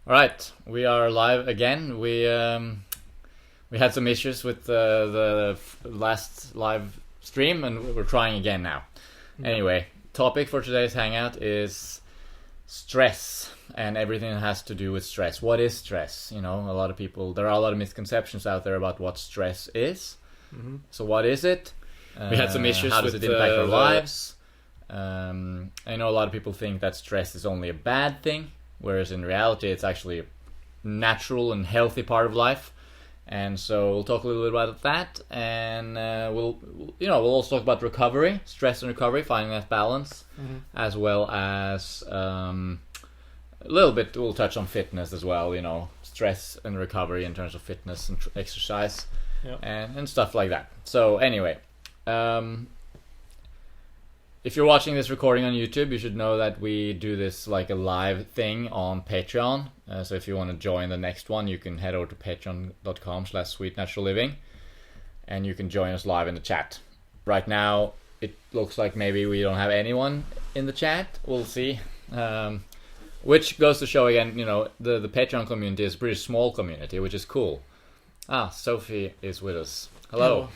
All right, we are live again. We had some issues with the last live stream, and we're trying again now. Anyway, topic for today's hangout is stress and everything that has to do with stress. What is stress? You know, there are a lot of misconceptions out there about what stress is. Mm-hmm. So what is it? We had some issues. How does it impact our lives? I know a lot of people think that stress is only a bad thing, whereas in reality it's actually a natural and healthy part of life. And so we'll talk a little bit about that, and we'll also talk about recovery, stress and recovery, finding that balance, as well as a little bit we'll touch on fitness as well. You know, stress and recovery in terms of fitness and exercise, and stuff like that. So anyway. If you're watching this recording on YouTube, you should know that we do this like a live thing on Patreon. So if you want to join the next one, you can head over to patreon.com/sweetnaturalliving, and you can join us live in the chat. Right now, it looks like maybe we don't have anyone in the chat. We'll see. Which goes to show again, you know, the Patreon community is a pretty small community, which is cool. Sophie is with us. Hello. Oh,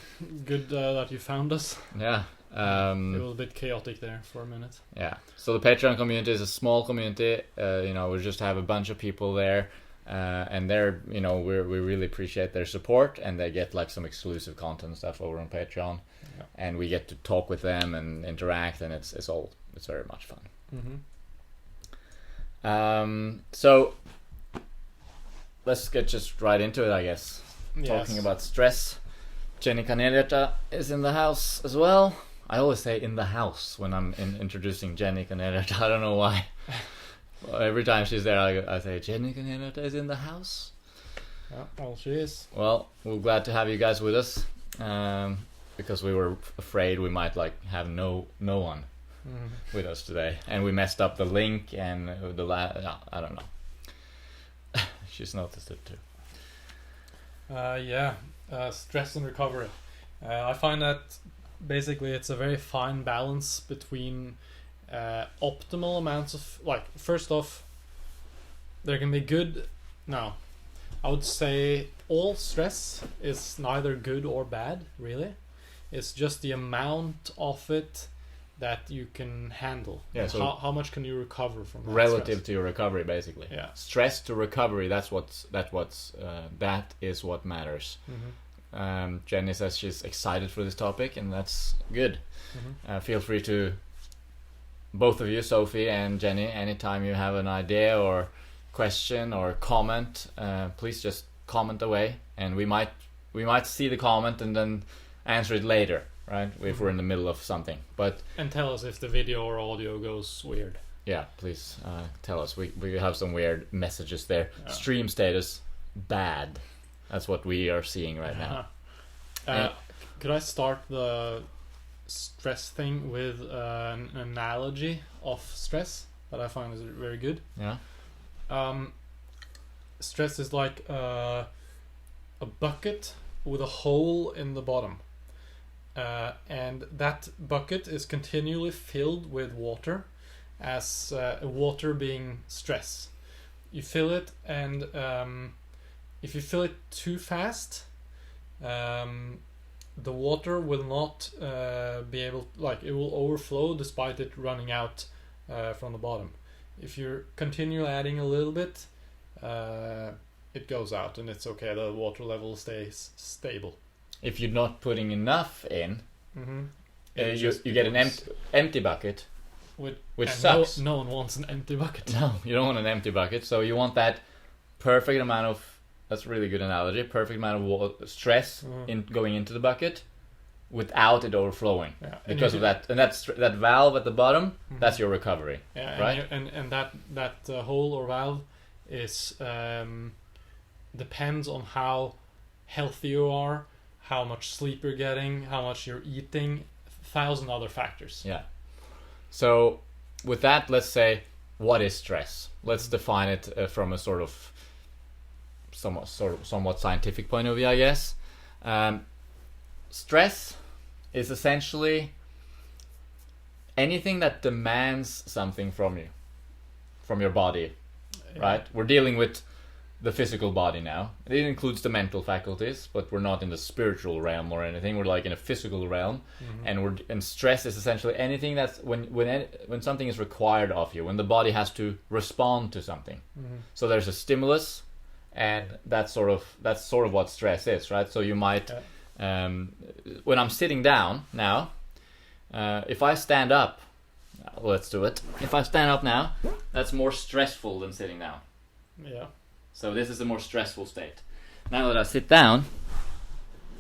good that you found us. Yeah. It was a bit chaotic there for a minute. Yeah. So the Patreon community is a small community. We just have a bunch of people there, and they're, we really appreciate their support, and they get like some exclusive content and stuff over on Patreon, and we get to talk with them and interact, and it's very much fun. So let's get just right into it, I guess. Yes. Talking about stress. Jenny Kanelierta is in the house as well. I always say in the house when I'm introducing Jenny Kanelierta. I don't know why. Every time she's there, I say, Jenny Kanelierta is in the house. Yeah, well, she is. Well, we're glad to have you guys with us, because we were afraid we might have no one with us today. And we messed up the link and I don't know. She's noticed it too. Stress and recovery. I find that basically it's a very fine balance between optimal amounts of, first off, there can be good. No, I would say all stress is neither good or bad, really. It's just the amount of it that you can handle. Yeah, so how much can you recover from that relative stress? to your recovery, basically. Yeah. Stress to recovery, that is what matters. Jenny says she's excited for this topic, and that's good. Feel free to, both of you, Sophie and Jenny, anytime you have an idea or question or comment, please just comment away, and we might see the comment and then answer it later. Right, if we're in the middle of something, and tell us if the video or audio goes weird. Yeah, please tell us. We have some weird messages there. Stream status bad. That's what we are seeing right now. Could I start the stress thing with an analogy of stress that I find is very good? Yeah. Stress is like a bucket with a hole in the bottom. And that bucket is continually filled with water, as water being stress. You fill it, and if you fill it too fast, the water will not be able, it will overflow despite it running out from the bottom. If you're continually adding a little bit, it goes out, and it's okay. The water level stays stable. If you're not putting enough in, you get an empty bucket, which sucks. No one wants an empty bucket. No, you don't want an empty bucket. So you want that perfect amount of, that's a really good analogy, perfect amount of stress in going into the bucket without it overflowing. Yeah. Because of that. And that valve at the bottom, that's your recovery. Yeah, right? And that hole or valve is depends on how healthy you are, how much sleep you're getting, how much you're eating, 1,000 other factors. Yeah. So with that, let's say, what is stress? Let's define it from a somewhat scientific point of view, I guess. Stress is essentially anything that demands something from you, from your body. right? We're dealing with the physical body now. It includes the mental faculties, but we're not in the spiritual realm or anything. We're like in a physical realm, and stress is essentially anything that's when something is required of you, when the body has to respond to something. So there's a stimulus, and that's sort of what stress is, right? So you might, when I'm sitting down now, if I stand up, let's do it. If I stand up now, that's more stressful than sitting down. Yeah. So this is a more stressful state. Now that I sit down,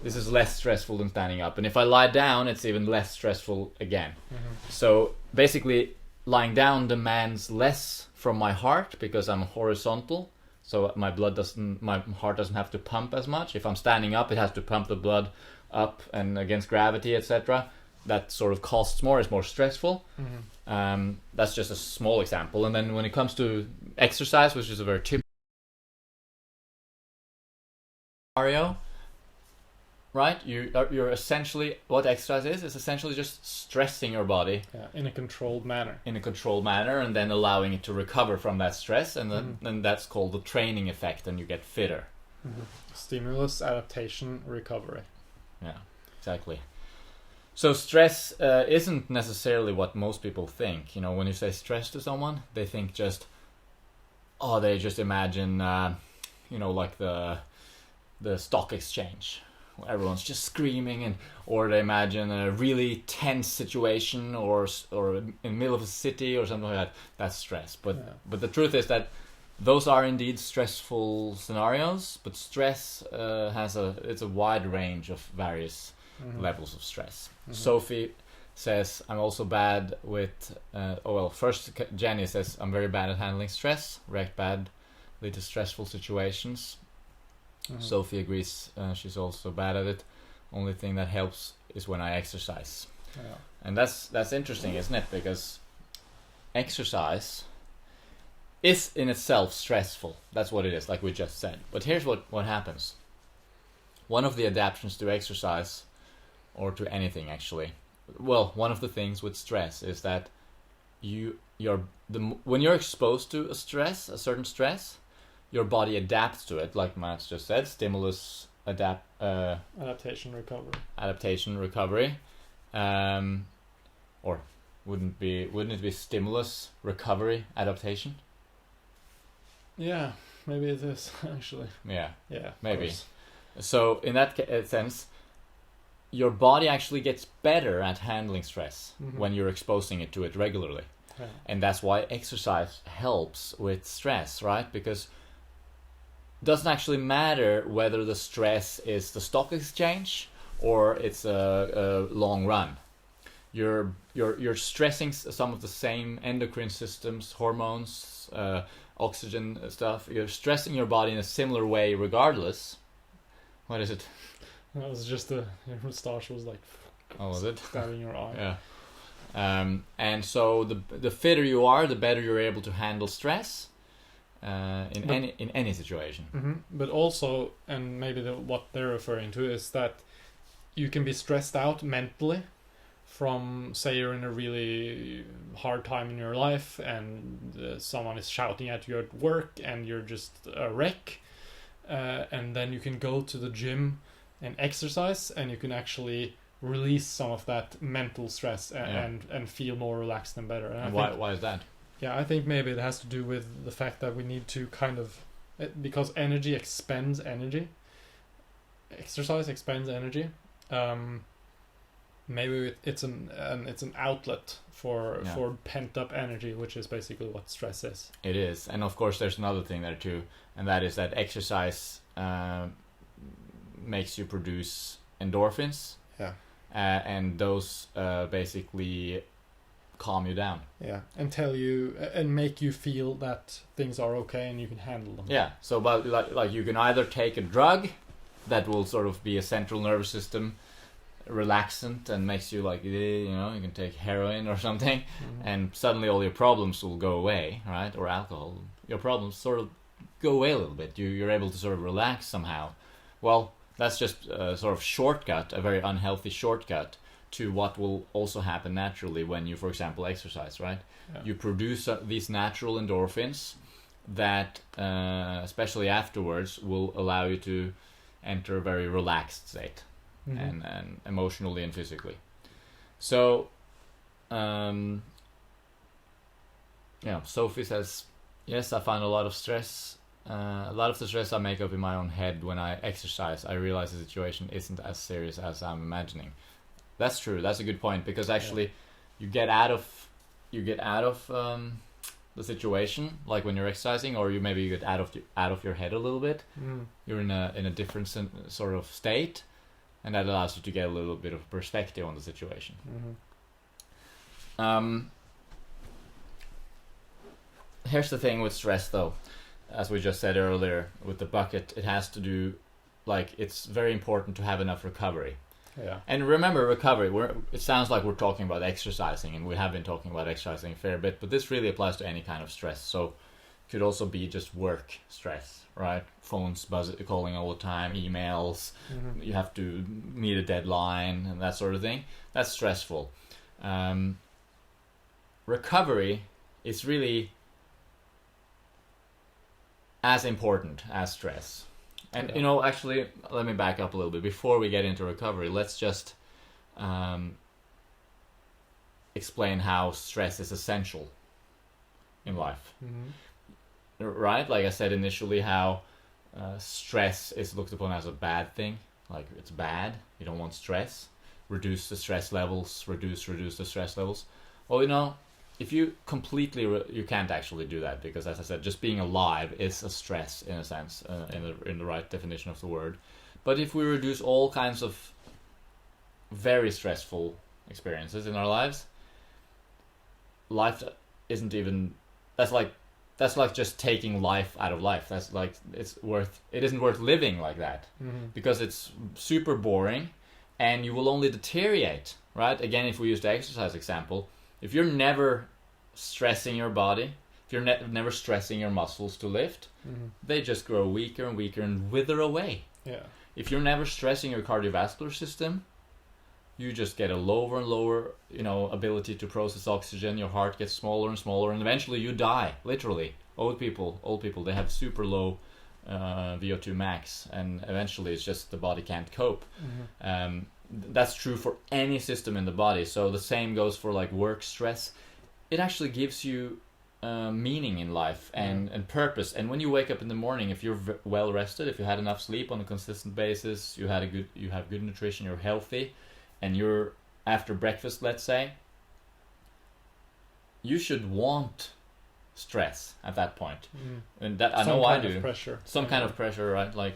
this is less stressful than standing up. And if I lie down, it's even less stressful again. So basically, lying down demands less from my heart because I'm horizontal. So my heart doesn't have to pump as much. If I'm standing up, it has to pump the blood up and against gravity, etc. That sort of costs more, is more stressful. That's just a small example. And then when it comes to exercise, which is a very typical scenario, right? You're essentially, what exercise is essentially just stressing your body in a controlled manner. And then allowing it to recover from that stress, and then that's called the training effect, and you get fitter. Stimulus, adaptation, recovery. Yeah, exactly. So stress isn't necessarily what most people think. You know, when you say stress to someone, they think they just imagine, like the stock exchange. Everyone's just screaming, or they imagine a really tense situation, or in the middle of a city or something like that. That's stress. But the truth is that those are indeed stressful scenarios. But stress it's a wide range of various levels of stress. Sophie says, I'm also bad with first Jenny says, I'm very bad at handling stress, react badly to stressful situations. Sophie agrees, she's also bad at it. Only thing that helps is when I exercise. And that's interesting, isn't it? Because exercise is in itself stressful. That's what it is, like we just said. But here's what happens. One of the adaptations to exercise, or to anything actually, one of the things with stress is that when you're exposed to a certain stress, your body adapts to it, like Mats just said. Stimulus, adaptation, recovery. Or wouldn't it be stimulus, recovery, adaptation? Yeah, maybe it is actually. Yeah, maybe. Course. So in that sense, your body actually gets better at handling stress when you're exposing it to it regularly. And that's why exercise helps with stress, right? Because it doesn't actually matter whether the stress is the stock exchange or it's a long run. You're stressing some of the same endocrine systems, hormones, oxygen stuff. You're stressing your body in a similar way regardless. What is it? That was just your moustache was like. Oh, was it? Stabbing your eye. Yeah. And so the fitter you are, the better you're able to handle stress in any situation. But also, and maybe what they're referring to is that you can be stressed out mentally from, say, you're in a really hard time in your life and someone is shouting at you at work and you're just a wreck, and then you can go to the gym and exercise, and you can actually release some of that mental stress and feel more relaxed and better. And why is that? Yeah, I think maybe it has to do with the fact that we need to because energy expends energy. Exercise expends energy. Maybe it's an outlet for pent up energy, which is basically what stress is. It is, and of course there's another thing there too, and that is that exercise makes you produce endorphins. And those basically calm you down. And tell you and make you feel that things are okay and you can handle them. So but like you can either take a drug that will sort of be a central nervous system relaxant and makes you like, you can take heroin or something, and suddenly all your problems will go away, right? Or alcohol, your problems sort of go away a little bit. You're able to sort of relax somehow. Well, that's just a sort of shortcut, a very unhealthy shortcut to what will also happen naturally when you, for example, exercise, right? You produce these natural endorphins, that, especially afterwards, will allow you to enter a very relaxed state, and emotionally and physically. So, Sophie says, yes, I find a lot of stress. A lot of the stress I make up in my own head when I exercise. I realize the situation isn't as serious as I'm imagining. That's true. That's a good point, because actually, you get out of the situation, like when you're exercising, or you get out of your head a little bit. You're in a different sort of state, and that allows you to get a little bit of perspective on the situation. Here's the thing with stress, though. As we just said earlier, with the bucket, it has to do, it's very important to have enough recovery. Yeah. And remember, recovery, it sounds like we're talking about exercising, and we have been talking about exercising a fair bit, but this really applies to any kind of stress. So it could also be just work stress, right? Phones calling all the time, emails, you have to meet a deadline, and that sort of thing. That's stressful. Recovery is really as important as stress. And, actually, let me back up a little bit. Before we get into recovery, let's just explain how stress is essential in life. Right? Like I said initially, how stress is looked upon as a bad thing. Like, it's bad. You don't want stress. Reduce the stress levels. Reduce the stress levels. Well, if you completely you can't actually do that, because, as I said, just being alive is a stress in a sense, in the right definition of the word. But if we reduce all kinds of very stressful experiences in our lives, life isn't even that's like just taking life out of life. That's like it isn't worth living like that, because it's super boring, and you will only deteriorate. Right? Again, if we use the exercise example. If you're never stressing your body, if you're never stressing your muscles to lift, they just grow weaker and weaker and wither away. Yeah. If you're never stressing your cardiovascular system, you just get a lower and lower, ability to process oxygen. Your heart gets smaller and smaller, and eventually you die. Literally, old people, they have super low VO2 max, and eventually it's just the body can't cope. That's true for any system in the body. So the same goes for work stress. It actually gives you meaning in life and purpose. And when you wake up in the morning, if you're well rested, if you had enough sleep on a consistent basis, you have good nutrition, you're healthy, and you're after breakfast, let's say, you should want stress at that point. And that I know I do. Some kind of pressure, right? Like,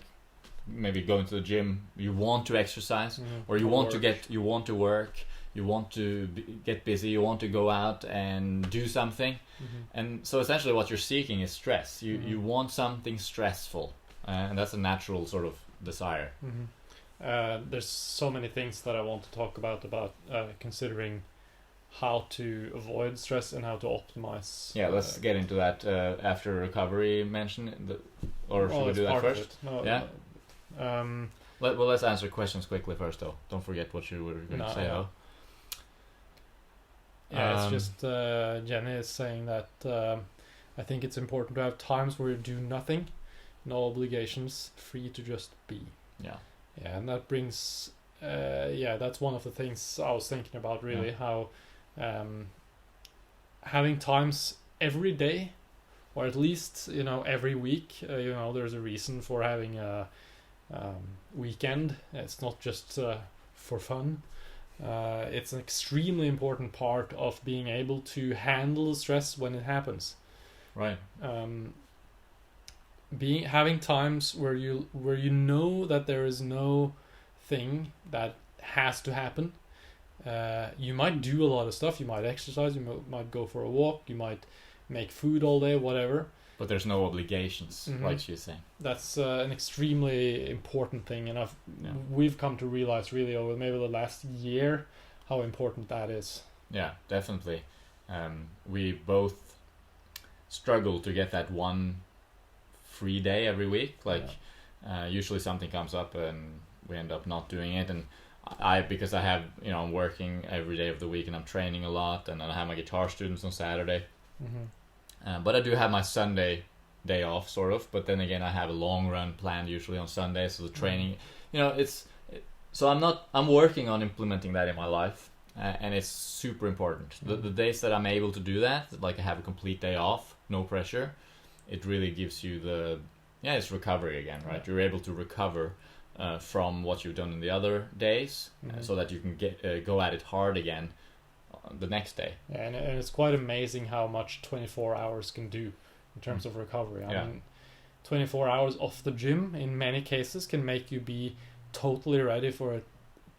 maybe going to the gym, you want to exercise, or you want to work, you want to get busy, you want to go out and do something. And so essentially what you're seeking is stress. You want something stressful, and that's a natural sort of desire. There's so many things that I want to talk about considering how to avoid stress and how to optimize. Yeah, let's get into that after recovery mention, or should we do that first? Let's answer questions quickly first, though. Don't forget what you were going to say, though. Yeah, it's just Jenny is saying that I think it's important to have times where you do nothing, no obligations, free to just be. Yeah, and that brings that's one of the things I was thinking about, really, how having times every day, or at least every week, there's a reason for having a weekend. It's not just for fun. It's an extremely important part of being able to handle stress when it happens. Right. Having times where you know that there is no thing that has to happen. You might do a lot of stuff. You might exercise. You might go for a walk. You might make food all day, whatever. But there's no obligations, like she's saying. That's an extremely important thing, and we've come to realize really over maybe the last year how important that is. Yeah, definitely. We both struggle to get that one free day every week. Usually something comes up and we end up not doing it. And because I have, I'm working every day of the week and I'm training a lot, and I have my guitar students on Saturday. But I do have my Sunday day off, sort of. But then again, I have a long run planned usually on Sunday, so the training, you know, so I'm working on implementing that in my life, and it's super important. The days that I'm able to do that, like I have a complete day off, no pressure, it really gives you it's recovery again, right? You're able to recover from what you've done in the other days, so that you can go at it hard again the next day. Yeah, and it's quite amazing how much 24 hours can do in terms of recovery. I mean, 24 hours off the gym in many cases can make you be totally ready for a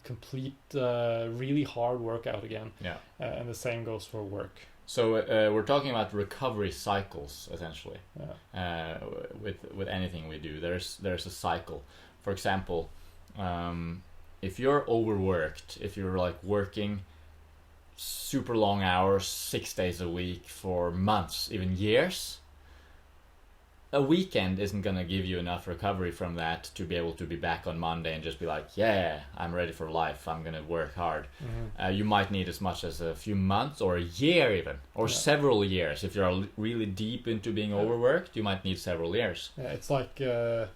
complete, really hard workout again. Yeah. And the same goes for work. So we're talking about recovery cycles essentially. Yeah. With anything we do, there's a cycle. For example, if you're overworked, if you're like working super long hours, 6 days a week for months, even years, a weekend isn't going to give you enough recovery from that to be able to be back on Monday and just be like, yeah, I'm ready for life, I'm going to work hard. You might need as much as a few months or a year even, or several years. If you're really deep into being overworked, you might need several years. Yeah, it's like the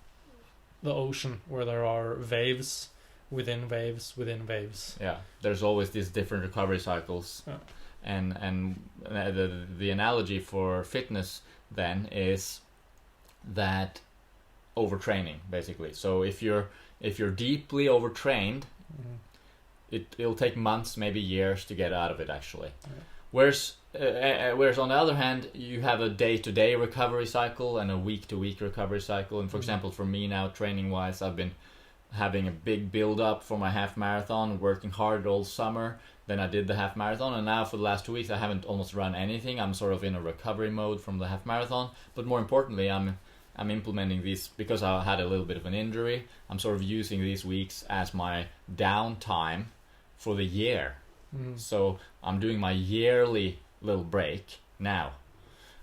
ocean, where there are waves within waves within waves. Yeah, there's always these different recovery cycles. Yeah. And the analogy for fitness then is that overtraining, basically. So if you're deeply overtrained, it'll take months, maybe years to get out of it actually. Whereas on the other hand, you have a day-to-day recovery cycle and a week-to-week recovery cycle. And for example, for me now, training-wise, I've been having a big build-up for my half marathon, working hard all summer. Then I did the half marathon, and now for the last 2 weeks I haven't almost run anything. I'm sort of in a recovery mode from the half marathon. But more importantly, I'm implementing these because I had a little bit of an injury. I'm sort of using these weeks as my downtime for the year. So I'm doing my yearly little break now,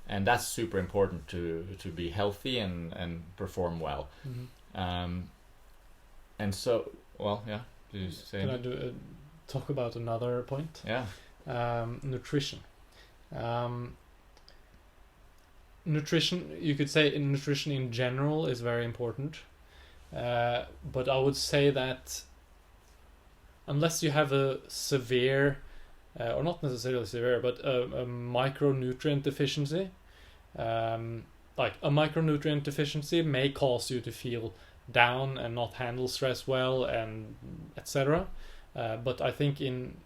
and that's super important to be healthy and perform well. And so, well, yeah. Did you say? Can I talk about another point? Yeah. Nutrition. Nutrition, you could say nutrition in general is very important, but I would say that unless you have a severe, or not necessarily severe, but a micronutrient deficiency, like a micronutrient deficiency may cause you to feel down and not handle stress well, and etc. But I think in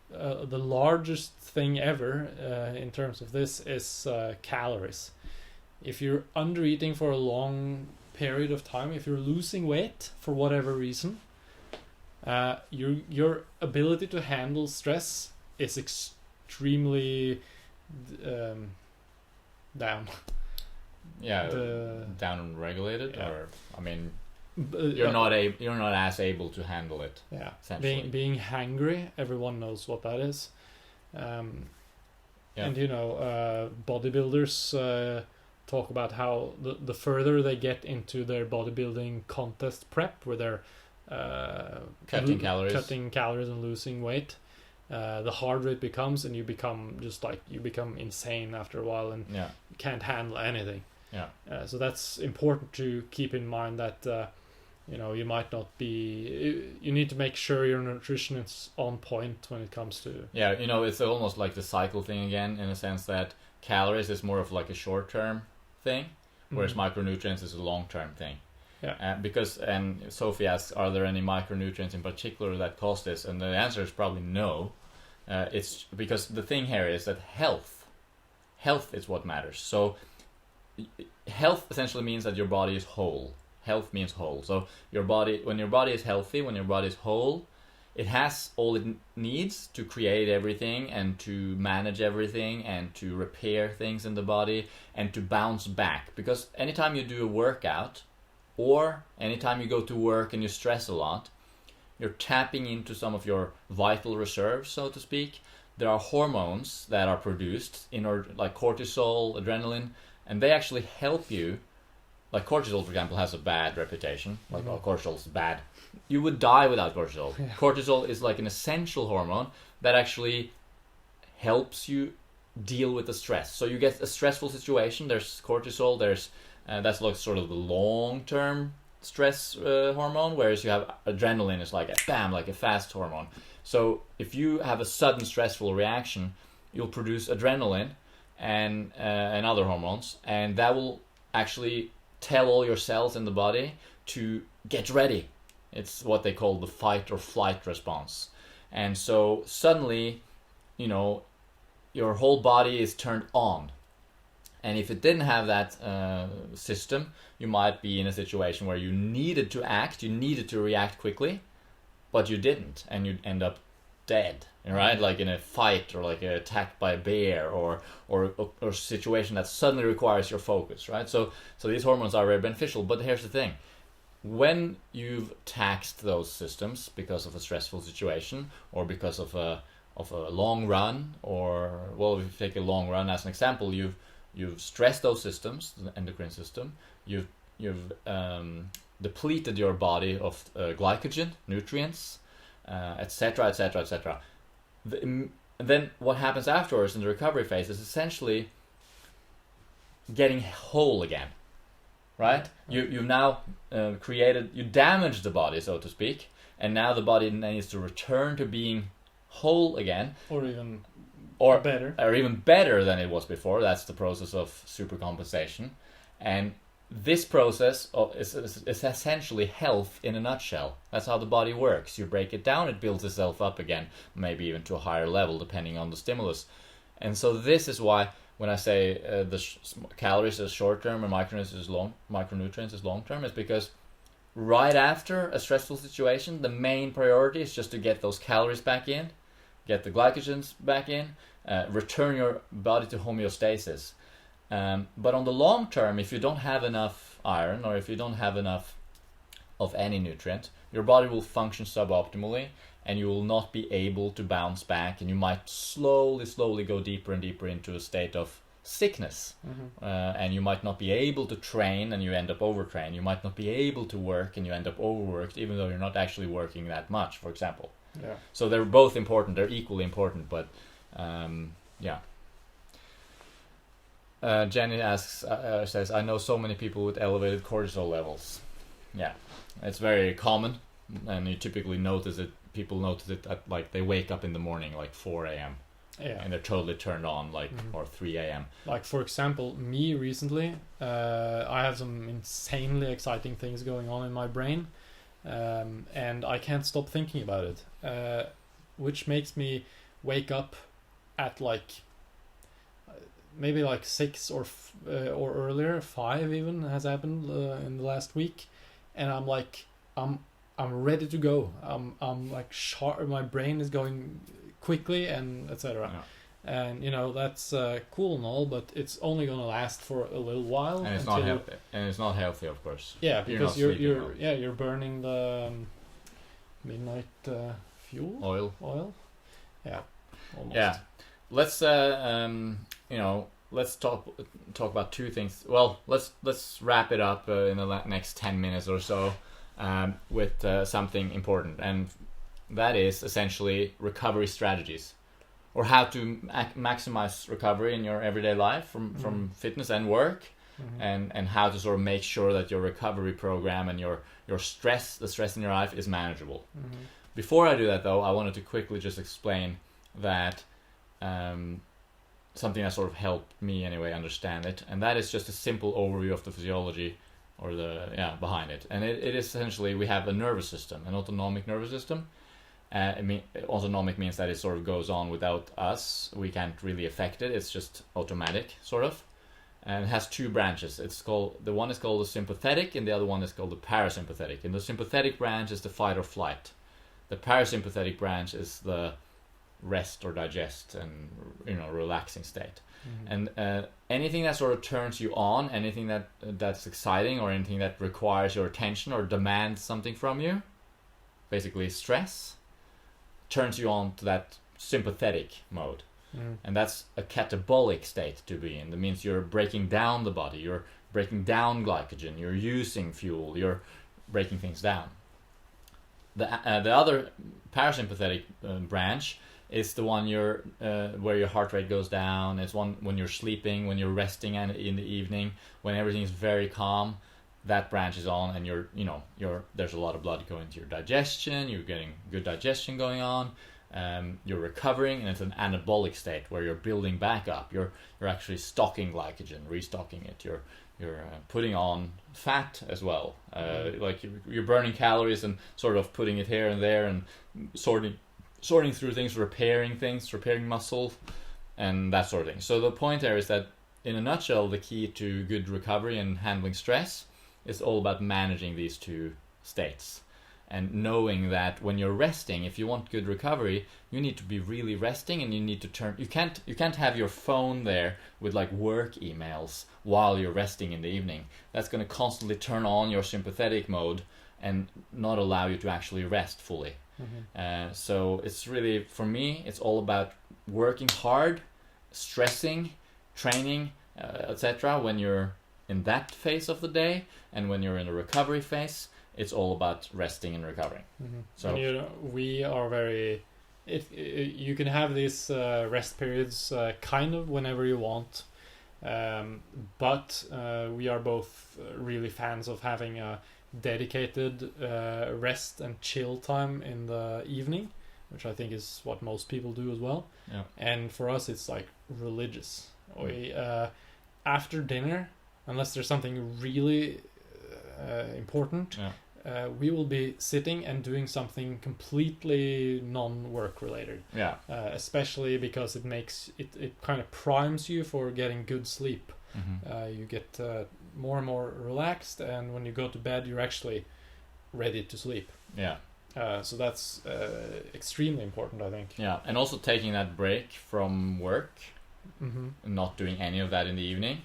the largest thing ever in terms of this is calories. If you're under eating for a long period of time, if you're losing weight for whatever reason, your ability to handle stress is extremely down. Yeah, down regulated, or I mean, you're not as able to handle it. Yeah, being hangry, everyone knows what that is. And you know, bodybuilders talk about how the further they get into their bodybuilding contest prep, where they're cutting calories and losing weight, the harder it becomes, and you become insane after a while, and you can't handle anything. So that's important to keep in mind, that you know, you might not be. You need to make sure your nutrition is on point when it comes to. Yeah, you know, it's almost like the cycle thing again, in a sense that calories is more of like a short-term thing, whereas micronutrients is a long-term thing. Yeah. Because, and Sophie asks, are there any micronutrients in particular that cause this? And the answer is probably no. It's because the thing here is that health is what matters. So health essentially means that your body is whole. Health means whole. So when your body is healthy, when your body is whole, it has all it needs to create everything and to manage everything and to repair things in the body and to bounce back. Because anytime you do a workout, or anytime you go to work and you stress a lot, you're tapping into some of your vital reserves, so to speak. There are hormones that are produced in order, like cortisol, adrenaline, and they actually help you. Like cortisol, for example, has a bad reputation. Like, oh, cortisol is bad. You would die without cortisol. Yeah. Cortisol is like an essential hormone that actually helps you deal with the stress. So you get a stressful situation. There's cortisol. There's that's like sort of the long-term stress hormone, whereas you have adrenaline is like a bam, like a fast hormone. So if you have a sudden stressful reaction, you'll produce adrenaline and other hormones, and that will actually tell all your cells in the body to get ready. It's what they call the fight or flight response. And so suddenly, you know, your whole body is turned on. And if it didn't have that system, you might be in a situation where you needed to act, you needed to react quickly, but you didn't, and you'd end up dead, right? Like in a fight, or like attacked by a bear, or a situation that suddenly requires your focus, right? So these hormones are very beneficial. But here's the thing: when you've taxed those systems because of a stressful situation, or because of a long run, or, well, if you take a long run as an example, you've stressed those systems, the endocrine system. You've depleted your body of glycogen, nutrients, etc., etc., etc. Then what happens afterwards in the recovery phase is essentially getting whole again, right? You've now you damaged the body, so to speak, and now the body needs to return to being whole again, or even better than it was before. That's the process of supercompensation, and this process is essentially health in a nutshell. That's how the body works. You break it down, it builds itself up again, maybe even to a higher level depending on the stimulus. And so this is why when I say calories is short term and micronutrients is long term, is because right after a stressful situation, the main priority is just to get those calories back in, get the glycogens back in, return your body to homeostasis. But on the long term, if you don't have enough iron, or if you don't have enough of any nutrient, your body will function suboptimally, and you will not be able to bounce back, and you might slowly go deeper and deeper into a state of sickness. And you might not be able to train, and you end up overtrained. You might not be able to work, and you end up overworked, even though you're not actually working that much, for example. Yeah. So they're both important. They're equally important, but yeah. Jenny asks, says, I know so many people with elevated cortisol levels. Yeah, it's very common, and you typically notice it. People notice it at, like, they wake up in the morning like 4 a.m. Yeah. And they're totally turned on, like, or 3 a.m. Like, for example, me recently, I have some insanely exciting things going on in my brain, and I can't stop thinking about it, which makes me wake up at like maybe like 6 or earlier, 5 even has happened in the last week, and I'm like, I'm ready to go. I'm like sharp. My brain is going quickly, and etc. Yeah. And you know, that's cool and all, but it's only gonna last for a little while. And it's not healthy. And it's not healthy, of course. Yeah, because you're burning the midnight fuel oil. Yeah, almost. Yeah. Let's let's talk about two things. Well, let's wrap it up in the next 10 minutes or so with something important, and that is essentially recovery strategies, or how to maximize recovery in your everyday life from fitness and work, and how to sort of make sure that your recovery program and your stress, the stress in your life, is manageable. Before I do that, though, I wanted to quickly just explain that something that sort of helped me anyway understand it, and that is just a simple overview of the physiology, or behind it. And it is essentially, we have a nervous system, an autonomic nervous system. Autonomic means that it sort of goes on without us. We can't really affect it. It's just automatic, sort of. And it has two branches. The one is called the sympathetic, and the other one is called the parasympathetic. And the sympathetic branch is the fight or flight. The parasympathetic branch is the rest or digest and relaxing state. And anything that sort of turns you on, anything that's exciting, or anything that requires your attention or demands something from you, basically stress, turns you on to that sympathetic mode. And that's a catabolic state to be in. That means you're breaking down the body, you're breaking down glycogen, you're using fuel, you're breaking things down. The other parasympathetic branch It's the one where your heart rate goes down. It's one when you're sleeping, when you're resting, and in the evening when everything is very calm. That branch is on, and there's a lot of blood going to your digestion. You're getting good digestion going on. You're recovering, and it's an anabolic state where you're building back up. You're actually stocking glycogen, restocking it. You're putting on fat as well. Like you're burning calories and sort of putting it here and there, and sorting through things, repairing muscle, and that sort of thing. So the point there is that, in a nutshell, the key to good recovery and handling stress is all about managing these two states, and knowing that when you're resting, if you want good recovery, you need to be really resting, and you need to turn. You can't have your phone there with like work emails while you're resting in the evening. That's going to constantly turn on your sympathetic mode and not allow you to actually rest fully. So it's really, for me, it's all about working hard, stressing, training, etc. when you're in that phase of the day, and when you're in a recovery phase, it's all about resting and recovering. So and, we are very. You can have these rest periods kind of whenever you want, but we are both really fans of having a dedicated rest and chill time in the evening, which I think is what most people do as well. Yeah. And for us, it's like religious. We after dinner, unless there's something really important, we will be sitting and doing something completely non-work related. Especially because it kind of primes you for getting good sleep. You get more and more relaxed, and when you go to bed, you're actually ready to sleep. So that's extremely important, I think. And also taking that break from work, and not doing any of that in the evening,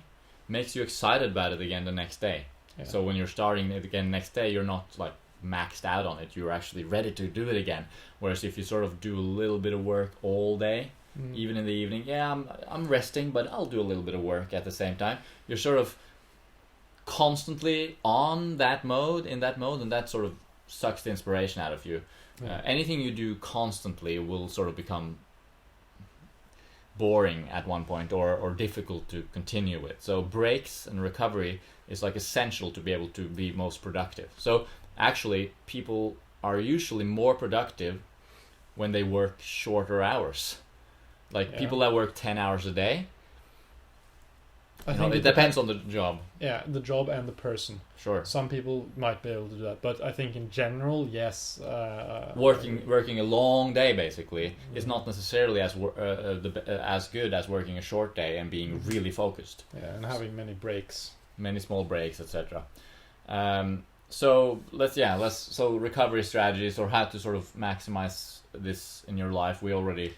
makes you excited about it again the next day. So when you're starting it again next day, you're not like maxed out on it. You're actually ready to do it again. Whereas if you sort of do a little bit of work all day, even in the evening, I'm resting, but I'll do a little bit of work at the same time. You're sort of constantly in that mode, and that sort of sucks the inspiration out of you. Anything you do constantly will sort of become boring at one point, or difficult to continue with. So breaks and recovery is like essential to be able to be most productive. So actually, people are usually more productive when they work shorter hours. Like people that work 10 hours a day, I think it depends on the job. The job and the person. Sure. Some people might be able to do that, but I think in general, yes. Working a long day basically is not necessarily as good as working a short day and being really focused. And having many breaks, many small breaks, etc. So so recovery strategies, or how to sort of maximize this in your life. We already.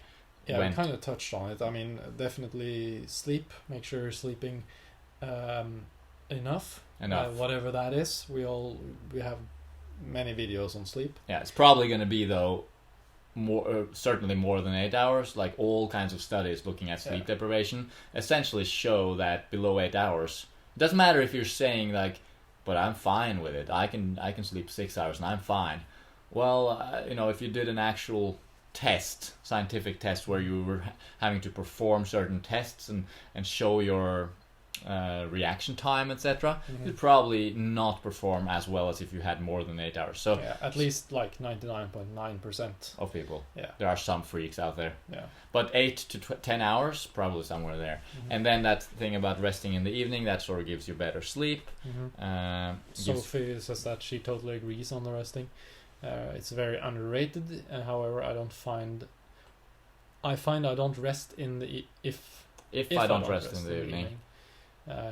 We kind of touched on it. I mean, definitely sleep. Make sure you're sleeping enough. Whatever that is. We have many videos on sleep. It's probably going to be though certainly more than 8 hours. Like all kinds of studies looking at sleep deprivation essentially show that below 8 hours. It doesn't matter if you're saying like, but I'm fine with it. I can sleep 6 hours and I'm fine. Well, if you did an actual scientific test where you were having to perform certain tests and show your reaction time, etc., you'd probably not perform as well as if you had more than 8 hours. So at least like 99.9% of people. There are some freaks out there. But 8 to 10 hours, probably somewhere there. And then that thing about resting in the evening, that sort of gives you better sleep. Sophie says that she totally agrees on the resting. It's very underrated. However, I find I don't rest in the if I don't rest in the evening.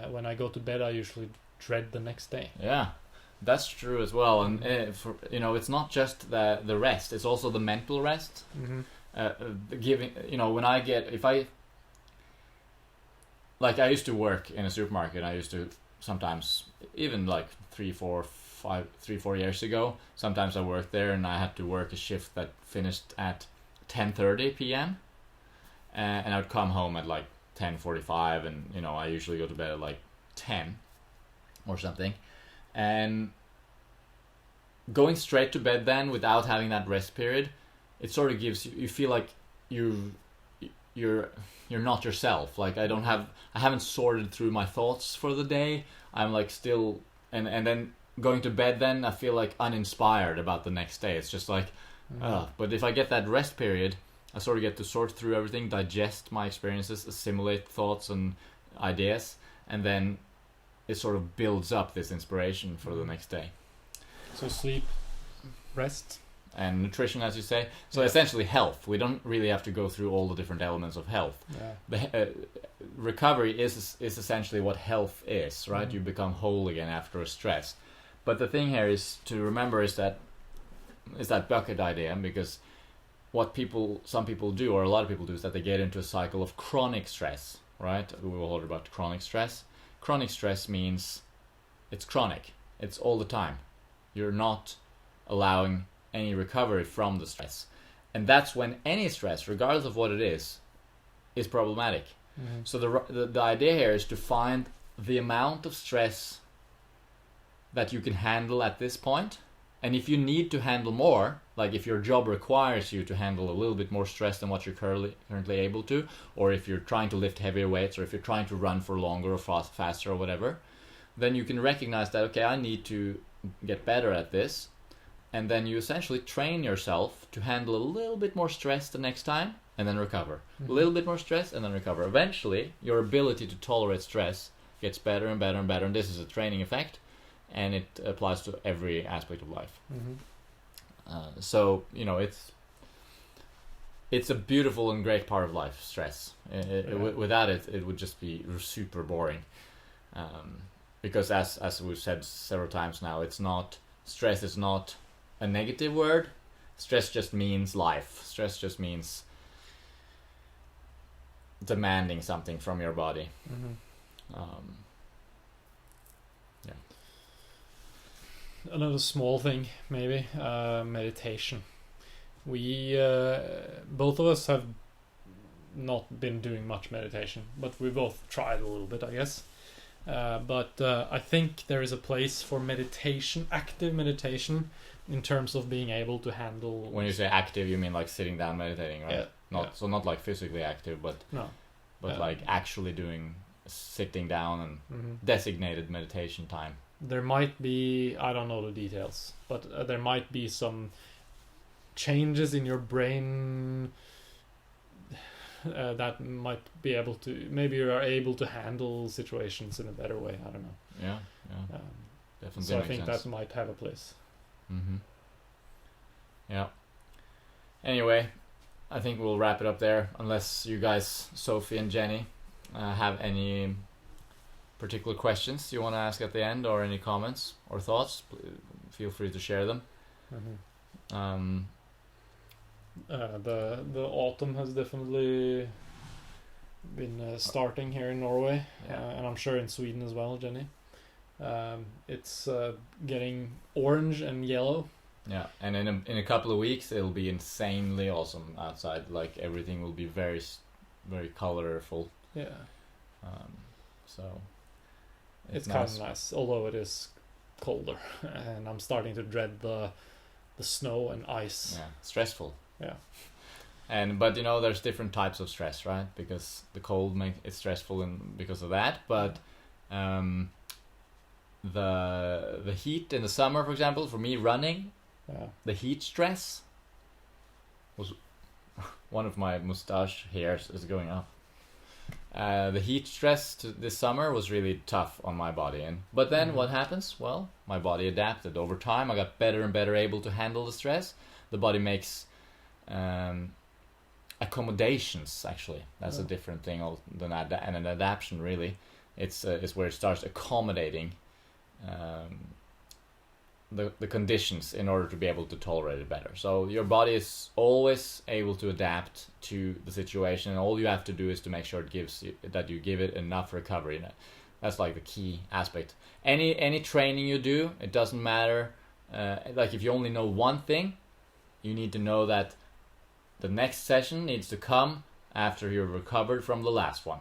When I go to bed, I usually dread the next day. That's true as well. And it's not just the rest; it's also the mental rest. Giving when I used to work in a supermarket. I used to sometimes, even like 3-4 years ago, sometimes I worked there and I had to work a shift that finished at 10:30 p.m. And I would come home at like 10:45, and I usually go to bed at like 10 or something. And going straight to bed then without having that rest period, it sort of gives you feel like you're not yourself. Like I haven't sorted through my thoughts for the day. I'm like still, and then going to bed, then I feel like uninspired about the next day. It's just like, but if I get that rest period, I sort of get to sort through everything, digest my experiences, assimilate thoughts and ideas, and then it sort of builds up this inspiration for the next day. So sleep, rest, and nutrition, as you say. So essentially health. We don't really have to go through all the different elements of health. The recovery is essentially what health is, right? You become whole again after a stress. But the thing here is to remember is that bucket idea, because what some people do, or a lot of people do, is that they get into a cycle of chronic stress, right? We will heard about chronic stress. Chronic stress means it's chronic. It's all the time. You're not allowing any recovery from the stress. And that's when any stress, regardless of what it is problematic. So the idea here is to find the amount of stress that you can handle at this point. And if you need to handle more, like if your job requires you to handle a little bit more stress than what you're currently able to, or if you're trying to lift heavier weights, or if you're trying to run for longer or faster or whatever, then you can recognize that, okay, I need to get better at this. And then you essentially train yourself to handle a little bit more stress the next time and then recover. A little bit more stress and then recover. Eventually, your ability to tolerate stress gets better and better and better. And this is a training effect, and it applies to every aspect of life. So, it's a beautiful and great part of life, stress. Without it, it would just be super boring. Because as we've said several times now, stress is not a negative word. Stress just means life. Stress just means demanding something from your body. Another small thing, maybe, meditation. We both of us have not been doing much meditation, but we both tried a little bit, I guess. But I think there is a place for meditation, active meditation, in terms of being able to handle. When you say active, you mean like sitting down meditating, right? So not like physically active, but like actually doing sitting down and designated meditation time. There might be, I don't know the details, but there might be some changes in your brain that might be able to, maybe you are able to handle situations in a better way. I don't know. Definitely. So I think that might have a place. Yeah. Anyway, I think we'll wrap it up there, unless you guys, Sophie and Jenny, have any particular questions you want to ask at the end, or any comments or thoughts. Feel free to share them. The autumn has definitely been starting here in Norway, and I'm sure in Sweden as well, Jenny. It's getting orange and yellow. Yeah, and in a couple of weeks it'll be insanely awesome outside. Like everything will be very, very colorful. Yeah. So it's kind of nice, although it is colder, and I'm starting to dread the snow and ice. Yeah, stressful. Yeah. But there's different types of stress, right? Because the cold makes it stressful, and because of that. But the heat in the summer, for example, for me running, the heat stress was one of my mustache hairs is going up. The heat stress this summer was really tough on my body, but then what happens? Well, my body adapted over time. I got better and better able to handle the stress. The body makes accommodations. Actually, that's a different thing than an adaptation. Really, it's where it starts accommodating the conditions in order to be able to tolerate it better. So your body is always able to adapt to the situation, and all you have to do is to make sure you give it enough recovery. That's like the key aspect. Any training you do, it doesn't matter. Like if you only know one thing, you need to know that the next session needs to come after you're recovered from the last one.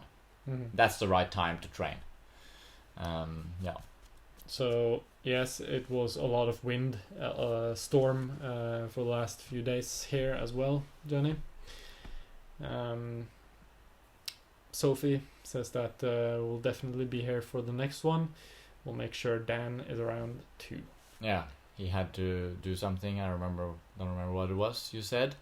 That's the right time to train. So yes, it was a lot of wind, storm for the last few days here as well, Jenny. Sophie says that we'll definitely be here for the next one. We'll make sure Dan is around too. Yeah, he had to do something. Don't remember what it was. You said,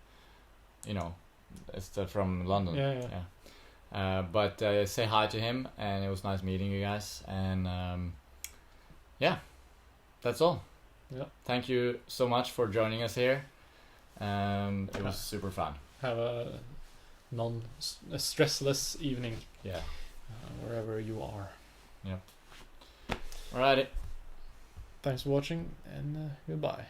it's from London. Yeah. But say hi to him, and it was nice meeting you guys. And that's all. Yeah. Thank you so much for joining us here. It was super fun. Have a stressless evening. Yeah. Wherever you are. Yep. Alrighty. Thanks for watching, and goodbye.